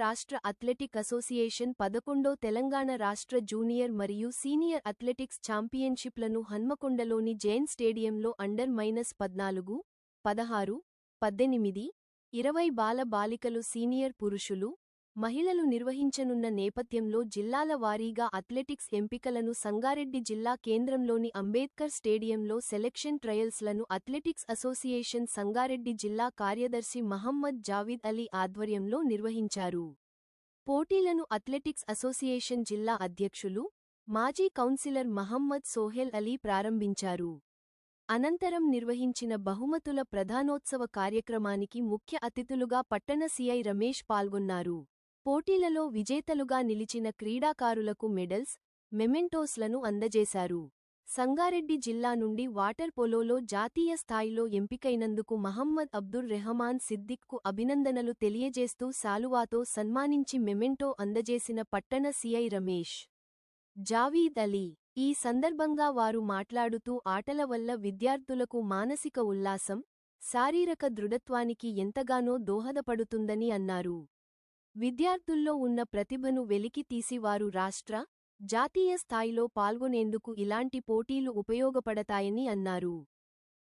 రాష్ట్ర athletic association 11వ Telangana రాష్ట్ర junior మరియు సీనియర్ అథ్లెటిక్స్ ఛాంపియన్షిప్లను హన్మకొండలోని జైన్ స్టేడియంలో అండర్-14, 16, 18, 20 బాల-బాలికలు సీనియర్ పురుషులు, మహిళలు నిర్వహించనున్న నేపథ్యంలో జిల్లాల వారీగా అథ్లెటిక్స్ ఎంపికలను సంగారెడ్డి జిల్లా కేంద్రంలోని అంబేద్కర్ స్టేడియంలో సెలెక్షన్ ట్రయల్స్లను అథ్లెటిక్స్ అసోసియేషన్ సంగారెడ్డి జిల్లా కార్యదర్శి మహమ్మద్ జావీద్ అలీ ఆధ్వర్యంలో నిర్వహించారు. పోటీలను అథ్లెటిక్స్ అసోసియేషన్ జిల్లా అధ్యక్షులు, మాజీ కౌన్సిలర్ మహమ్మద్ సోహెల్ అలీ ప్రారంభించారు. అనంతరం నిర్వహించిన బహుమతుల ప్రధానోత్సవ కార్యక్రమానికి ముఖ్య అతిథులుగా పట్టణ సీఐ రమేష్ పాల్గొన్నారు. పోటీలలో విజేతలుగా నిలిచిన క్రీడాకారులకు మెడల్స్, మెమెంటోస్లను అందజేశారు. సంగారెడ్డి జిల్లా నుండి వాటర్ పోలోలో జాతీయ స్థాయిలో ఎంపికైనందుకు మహమ్మద్ అబ్దుర్ రెహమాన్ సిద్దిక్కు అభినందనలు తెలియజేస్తూ శాలువాతో సన్మానించి మెమెంటో అందజేసిన పట్టణ సీఐ రమేష్ జావీద్ అలీ. ఈ సందర్భంగా వారు మాట్లాడుతూ ఆటల వల్ల విద్యార్థులకు మానసిక ఉల్లాసం, శారీరక దృఢత్వానికి ఎంతగానో దోహదపడుతుందని అన్నారు. విద్యార్థుల్లో ఉన్న ప్రతిభను వెలికి తీసి వారు రాష్ట్ర, జాతీయ స్థాయిలో పాల్గొనేందుకు ఇలాంటి పోటీలు ఉపయోగపడతాయని అన్నారు.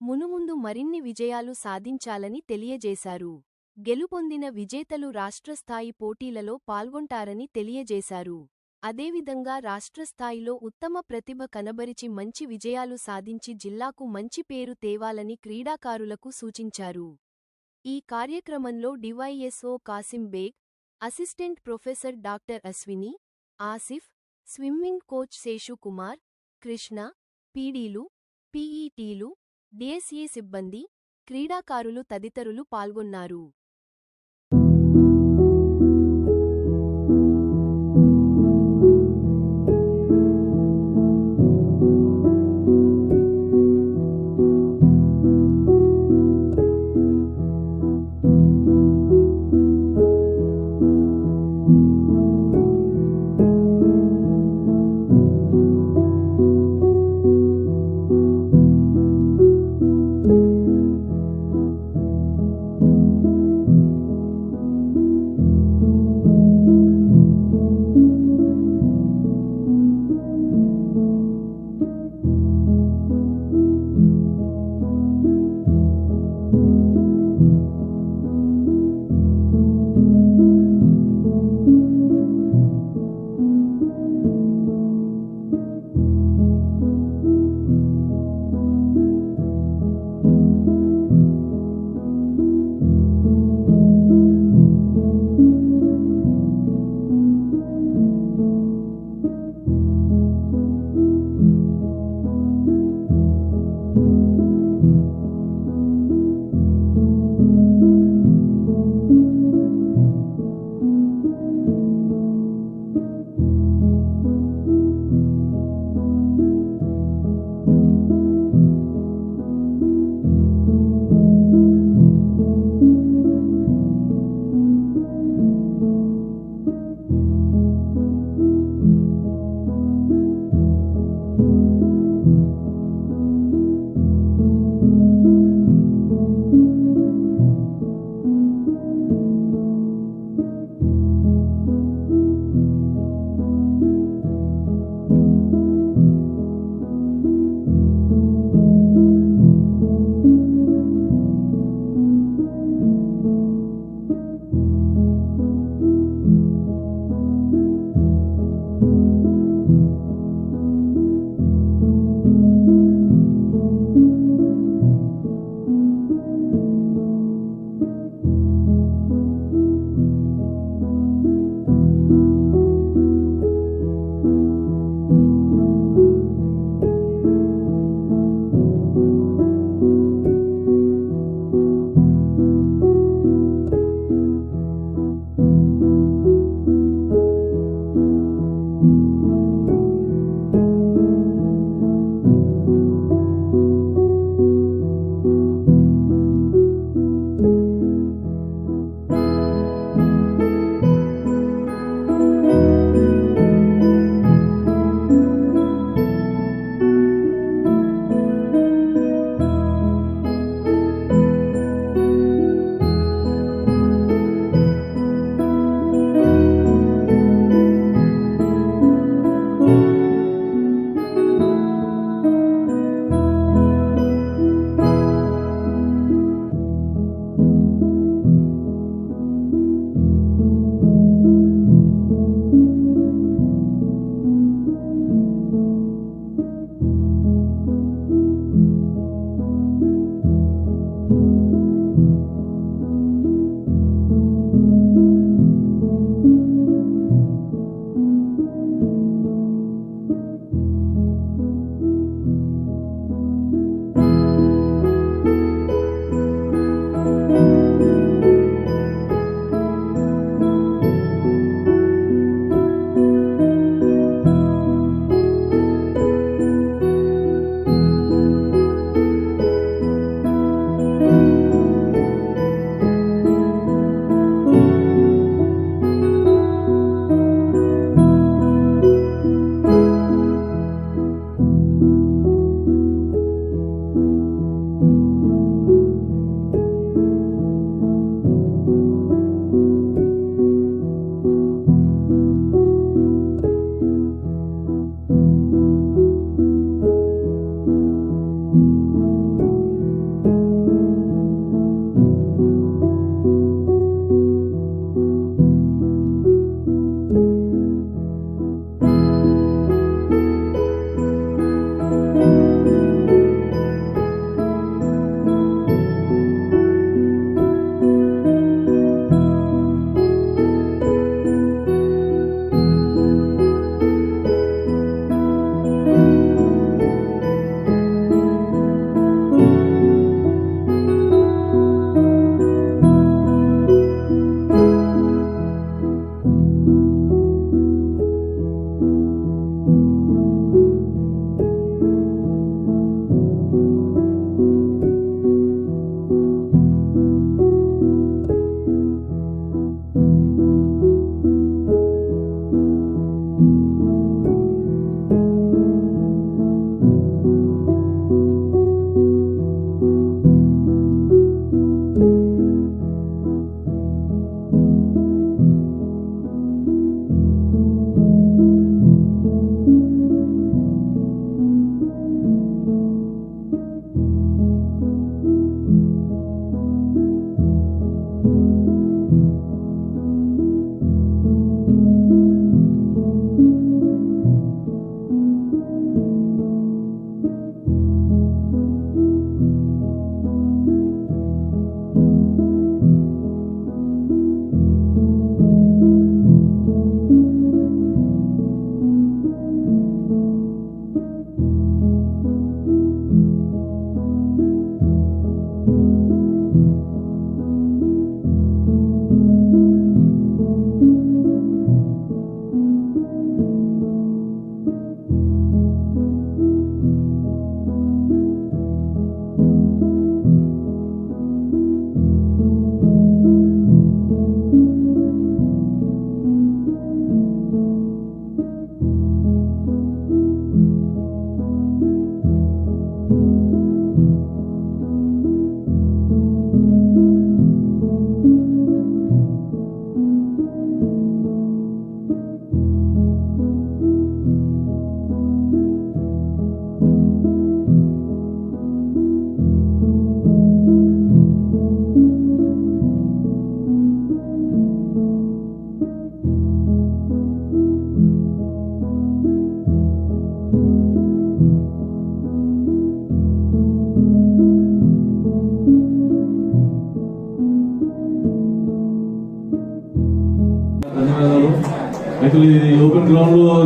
మునుముందు మరిన్ని విజయాలు సాధించాలని తెలియజేశారు. గెలుపొందిన విజేతలు రాష్ట్రస్థాయి పోటీలలో పాల్గొంటారని తెలియజేశారు. అదేవిధంగా రాష్ట్రస్థాయిలో ఉత్తమ ప్రతిభ కనబరిచి మంచి విజయాలు సాధించి జిల్లాకు మంచి పేరు తేవాలని క్రీడాకారులకు సూచించారు. ఈ కార్యక్రమంలో DYSO Kasim Baig, assistant professor doctor Ashwini, Asif, swimming coach Seshu Kumar, Krishna, పీడీలు, పీఈటీలు, డిఎస్ఈ సిబ్బంది, క్రీడాకారులు తదితరులు పాల్గొన్నారు.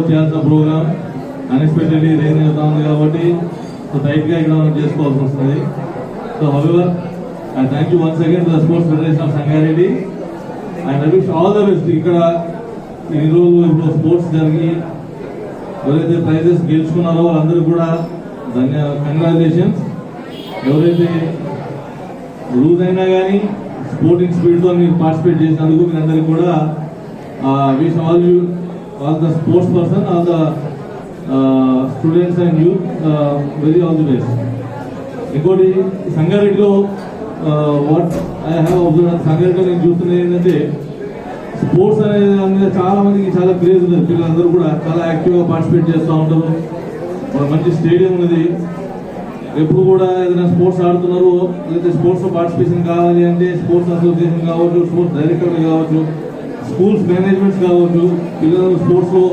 చేయాల్సిన ప్రోగ్రామ్ అన్ఎక్స్పెక్టెడ్లీ రేంజ్ అవుతా ఉంది కాబట్టి సో టైట్గా ఇక్కడ మనం చేసుకోవాల్సి వస్తుంది. So however I thank you once again to the sports federation of Sangareddy and I wish all the best. ఇక్కడ ఈరోజు ఇప్పుడు స్పోర్ట్స్ జరిగి ఎవరైతే ప్రైజెస్ గెలుచుకున్నారో వాళ్ళందరూ కూడా కంగ్రాచులేషన్స్. ఎవరైతే లూజ్ అయినా కానీ స్పోర్టింగ్ స్పీడ్తో మీరు పార్టిసిపేట్ చేసినందుకు మీ అందరికీ కూడా wish all the sports person all the students and youth very all the best. ఇంకోటి సంగారెడ్డిలో వాట్ ఐ హ్యావ్ అబ్జర్వ్, సంగారెడ్డిలో నేను చూస్తున్నది ఏంటంటే స్పోర్ట్స్ అనేది చాలా మందికి చాలా క్రేజ్ ఉంది. పిల్లలందరూ కూడా చాలా యాక్టివ్గా పార్టిసిపేట్ చేస్తూ ఉంటారు. మంచి స్టేడియం ఉన్నది. ఎప్పుడు కూడా ఏదైనా స్పోర్ట్స్ ఆడుతున్నారు లేకపోతే స్పోర్ట్స్లో పార్టిసిపేషన్ కావాలి అంటే స్పోర్ట్స్ అసోసియేషన్ కావచ్చు, స్పోర్ట్స్ డైరెక్టర్లు కావచ్చు, స్కూల్స్ మేనేజ్మెంట్స్ కావచ్చు, పిల్లలు స్పోర్ట్స్లో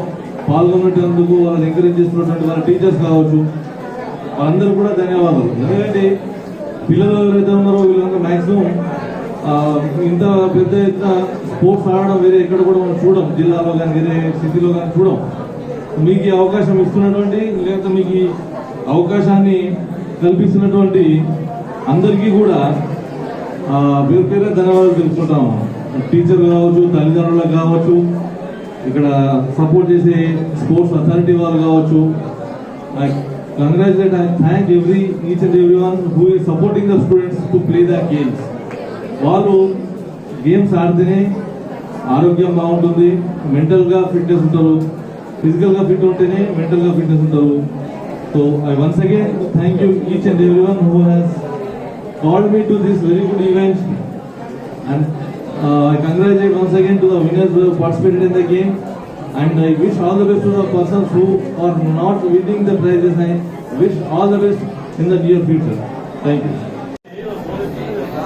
పాల్గొనేటందుకు వాళ్ళని ఎంకరేజ్ చేస్తున్నటువంటి వాళ్ళ టీచర్స్ కావచ్చు, వాళ్ళందరూ కూడా ధన్యవాదాలు. ఎందుకంటే పిల్లలు ఎవరైతే ఉన్నారో వీళ్ళందరూ మ్యాక్సిమం ఇంత పెద్ద ఎత్తున స్పోర్ట్స్ ఆడడం వేరే ఎక్కడ కూడా మనం చూడం, జిల్లాలో కానీ వేరే సిటీలో కానీ చూడం. మీకు ఈ అవకాశం ఇస్తున్నటువంటి లేకపోతే మీకు ఈ అవకాశాన్ని కల్పిస్తున్నటువంటి అందరికీ కూడా పేరు పేరే ధన్యవాదాలు తెలుసుకుంటాము. టీచర్లు కావచ్చు, తల్లిదండ్రులకు కావచ్చు, ఇక్కడ సపోర్ట్ చేసే స్పోర్ట్స్ అథారిటీ వాళ్ళు కావచ్చు. I congratulate and thank each and every one who is supporting the students to play the games. వాళ్ళు గేమ్స్ ఆడితేనే ఆరోగ్యం బాగుంటుంది, మెంటల్గా ఫిట్నెస్ ఉంటారు, ఫిజికల్గా ఫిట్ ఉంటేనే మెంటల్గా ఫిట్నెస్ ఉంటారు. So I once again thank you each and every one who has called me to this very good event and I congratulate once again to the winners who have participated in the game and I wish all the best to the persons who are not winning the prizes. I wish all the best in the near future. Thank you.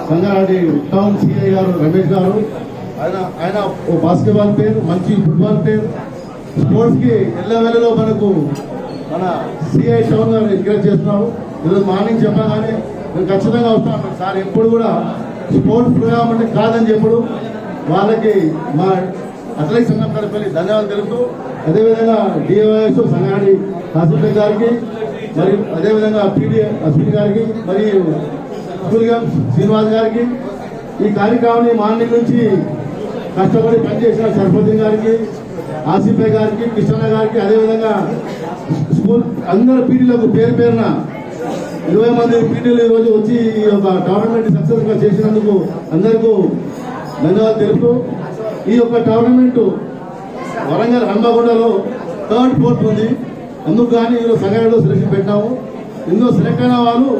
Sangareddy town CI గారు రమేష్ గారు, ఆయన ఓ basketball player, మంచి football player, స్పోర్ట్స్కి ఎల్లవేళలో మనకు మన CI town గారు encourage చేస్తున్నారు. ఈరోజు morning చెప్పగానే నేను ఖచ్చితంగా వస్తాను సార్, ఎప్పుడు కూడా స్పోర్ట్స్ ప్రోగ్రామ్ అంటే కాదని చెప్పుడు వాళ్ళకి మా అథ్లెటిక్స్ సంఘం తరఫున ధన్యవాదాలు తెలుపుతూ, అదేవిధంగా డిఓఎస్ సంగారెడ్డి హాస్పిటల్ గారికి, మరియు అదేవిధంగా పీడి అశ్విని గారికి, మరియు సూర్య శ్రీనివాస్ గారికి, ఈ కార్యక్రమాన్ని మార్నింగ్ నుంచి కష్టపడి పనిచేసిన సరస్వతి గారికి, ఆసిఫ్ గారికి, కృష్ణ గారికి, అదేవిధంగా స్కూల్ అందరు పీటీలకు పేరు పేరున 20 మంది పీటీలు ఈరోజు వచ్చి ఈ యొక్క టోర్నమెంట్ సక్సెస్గా చేసినందుకు అందరికీ ధన్యవాదాలు తెలుపుతూ, ఈ యొక్క టోర్నమెంట్ వరంగల్ హన్మకొండలో 3rd, 4th ఉంది. అందుకు కానీ ఈరోజు సంగారెడ్డిలో సెలక్షన్ పెట్టాము. ఇందులో సెలెక్ట్ అయిన వాళ్ళు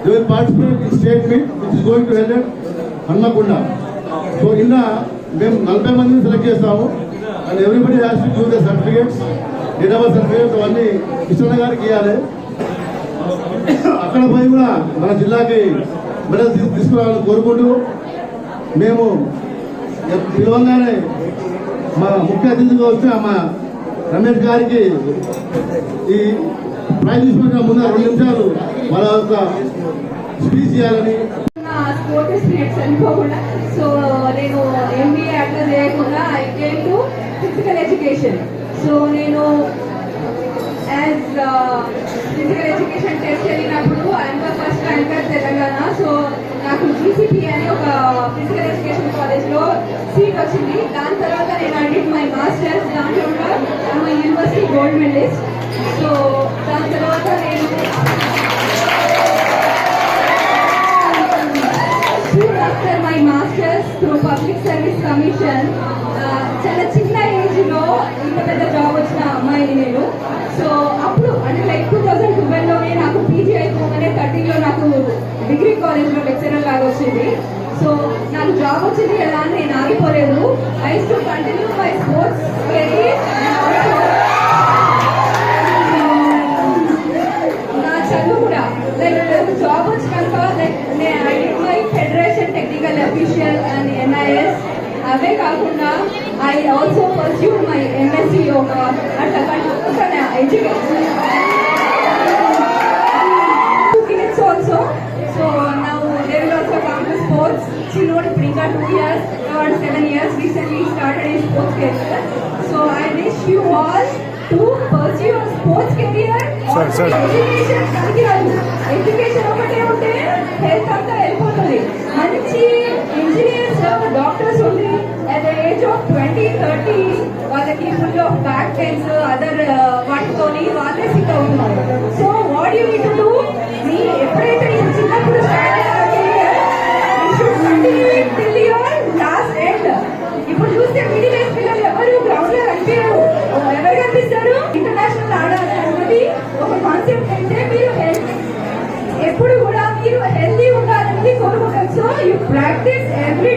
they will participate in state meet which is going to held at Hanamkonda. So ఇన్న మేము 40 మందిని సెలెక్ట్ చేస్తాము and everybody has to give the certificates, date of birth certificates అవన్నీ కృష్ణ గారికి ఇవ్వాలి. అక్కడ పోయి కూడా మన జిల్లాకి మెడల్ తీసుకురావాలని కోరుకుంటూ, మేము పిలవంగానే మా ముఖ్య అతిథిగా వచ్చిన మా రమేష్ గారికి ఈ ప్రైజ్ తీసుకున్న ముందు 2 నిమిషాలు వాళ్ళ యొక్క స్పీచ్ చేయాలని. స్పోర్ట్ స్పిరిట్స్ అనుకోకుండా, సో నేను ఎంబీఏ అట్లా చేయకుండా I came to physical education. So నేను యాజ్ ఫిజికల్ ఎడ్యుకేషన్ టెస్ట్ వెళ్ళినప్పుడు I'm the first ranker Telangana. So నాకు జీసీపీ అని ఒక ఫిజికల్ ఎడ్యుకేషన్ కాలేజ్లో సీట్ వచ్చింది. దాని తర్వాత నేను అడిట్ మై మాస్టర్స్, దాంట్లో కూడా my university gold medalist. So దాని తర్వాత నేను after my masters through public service commission, చాలా చిన్న ఏజ్లో ఇంత పెద్ద జాబ్ వచ్చిన అమ్మాయిని నేను. సో అప్పుడు అంటే లైక్ 2012లోనే నాకు పీజీ అయిపోగానే 30లో నాకు డిగ్రీ కాలేజ్లో లెక్చరర్ లాగా వచ్చింది. సో నాకు జాబ్ వచ్చింది కదా అని నేను ఆగిపోలేదు. I to continue my sports career. నా చదువు కూడా లైక్ జాబ్ వచ్చినాక like I did my federation technical official and NIS. అవే కాకుండా I also pursued my MSc yoga. అట్లా continue education also. So now they will also come to sports. She knows Prinka 2 years or 7 years recently started in sports career. So I wish you all education పనికిరాదు. Education ఒకటే ఉంటే health అంతా వెళ్ళిపోతుంది. మంచి engineers doctors ఉండి at the age of 20-30 వాళ్ళకి full of back pains other వాటితోని వాళ్ళే సిక్ అవుతున్నారు. So what you need to do, మీ ఎప్పుడైతే ఈ చిన్నప్పుడు స్టార్ట్ లాస్ట్ ఎండ్. ఇప్పుడు చూస్తే మిడిల్ ఏజ్ పిల్లలు ఎవరు గ్రౌండ్ లో కనిపించారు. ఎవరు కనిపిస్తారు? ఇంటర్నేషనల్ ఆడాలి అన్నది ఒక కాన్సెప్ట్. అయితే మీరు ఎప్పుడు కూడా మీరు హెల్తీ ఉండాలని కోరుకుంటారు. So you practice every